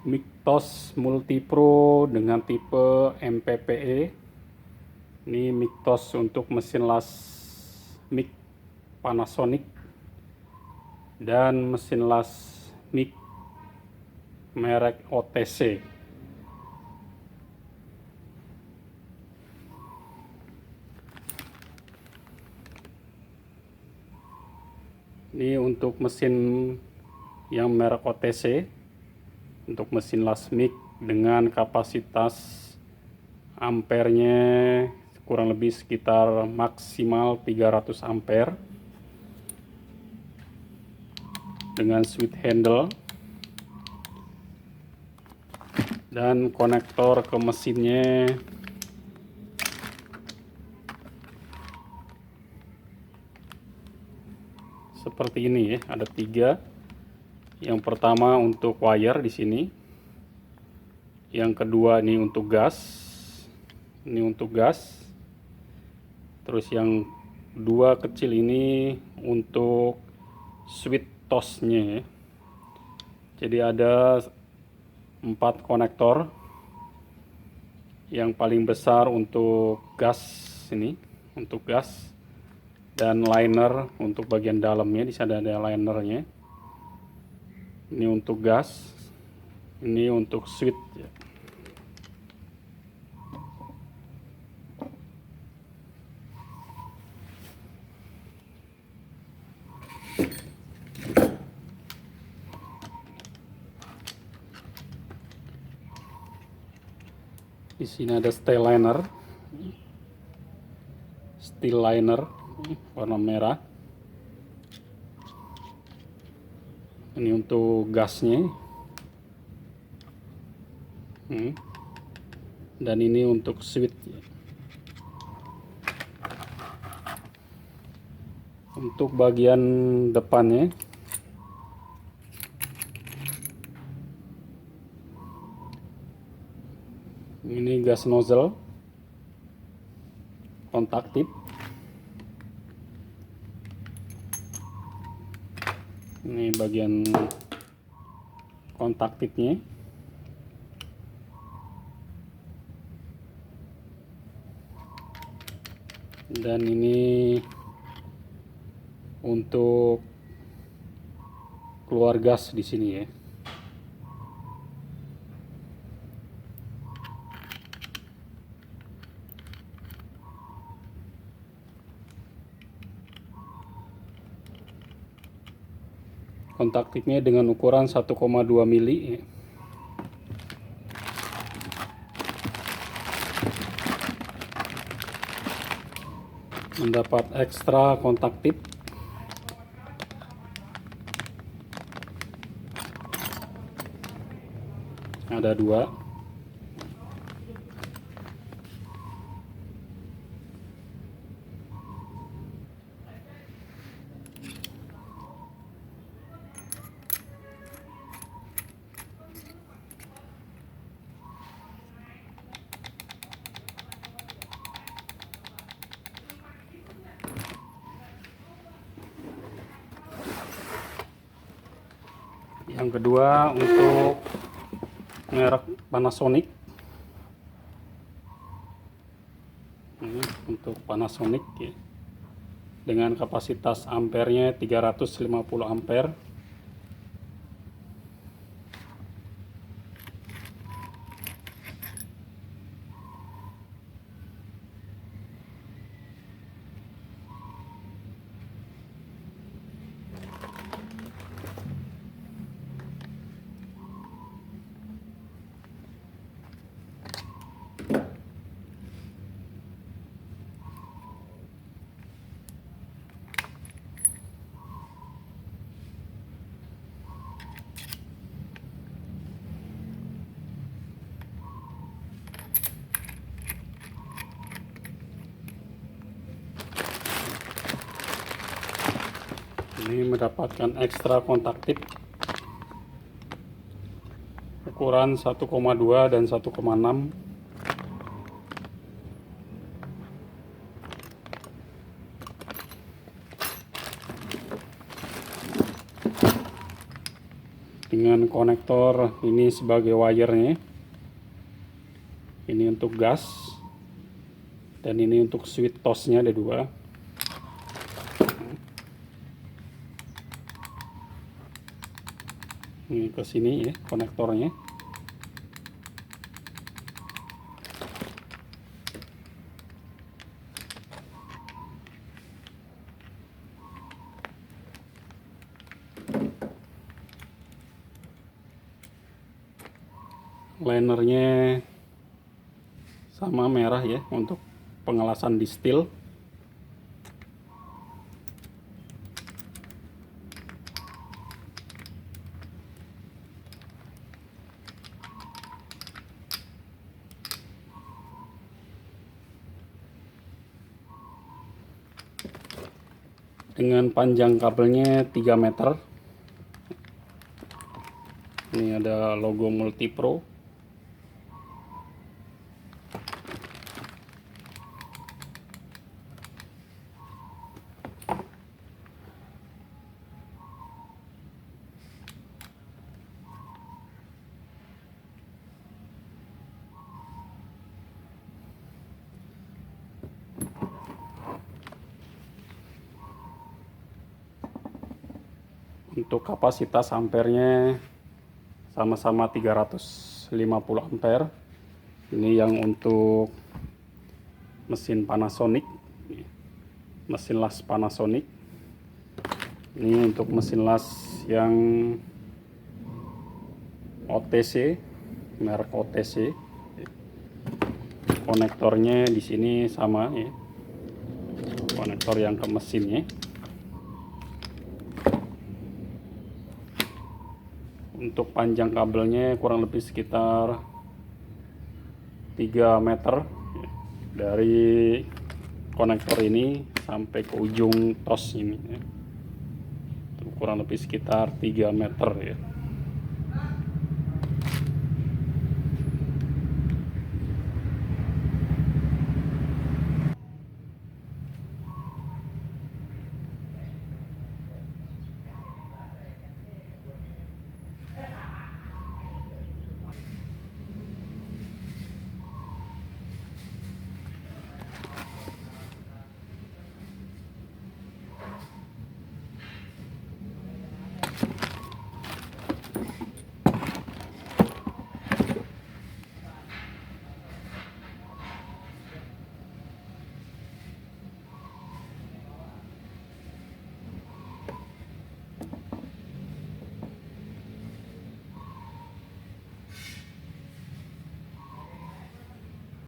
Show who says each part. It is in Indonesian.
Speaker 1: Mictos Multipro dengan tipe MPPE. Ini Mictos untuk mesin las mic Panasonic dan mesin las mic merek OTC. Ini untuk mesin yang merek OTC, untuk mesin las mic dengan kapasitas ampernya kurang lebih sekitar maksimal 300 ampere dengan switch handle dan konektor ke mesinnya seperti ini ya, ada 3. Yang pertama untuk wire di sini, yang kedua ini untuk gas, ini untuk gas, terus yang 2 kecil ini untuk switch tosnya ya. Jadi ada 4 konektor. Yang paling besar untuk gas ini, untuk gas, dan liner untuk bagian dalamnya. Di sana ada linernya. Ini untuk gas, ini untuk switch ya. Di sini ada steel liner warna merah. Ini untuk gasnya, dan ini untuk switch. Untuk bagian depannya, ini gas nozzle, kontak tip. Ini bagian kontak tipnya. Dan ini untuk keluar gas di sini ya. Kontak tipnya dengan ukuran 1,2 mili. Mendapat ekstra kontak tip. Ada 2. Yang kedua untuk merek Panasonic. Ini untuk Panasonic ya, dengan kapasitas ampernya 350 ampere. Ini mendapatkan ekstra kontak tip ukuran 1,2 dan 1,6. dengan konektor ini sebagai wire-nya. Ini untuk gas dan ini untuk switch tosnya ada dua. Ini ke sini ya konektornya. Linernya sama merah ya untuk pengelasan di steel. Dengan panjang kabelnya 3 meter. Ini ada logo Multipro. Untuk kapasitas ampernya sama-sama 350 ampere. Ini yang untuk mesin Panasonic, mesin las Panasonic. Ini untuk mesin las yang OTC, merek OTC. Konektornya di sini sama ya, konektor yang ke mesinnya. Untuk panjang kabelnya kurang lebih sekitar 3 meter dari konektor ini sampai ke ujung tos ini ya. Kurang lebih sekitar 3 meter ya.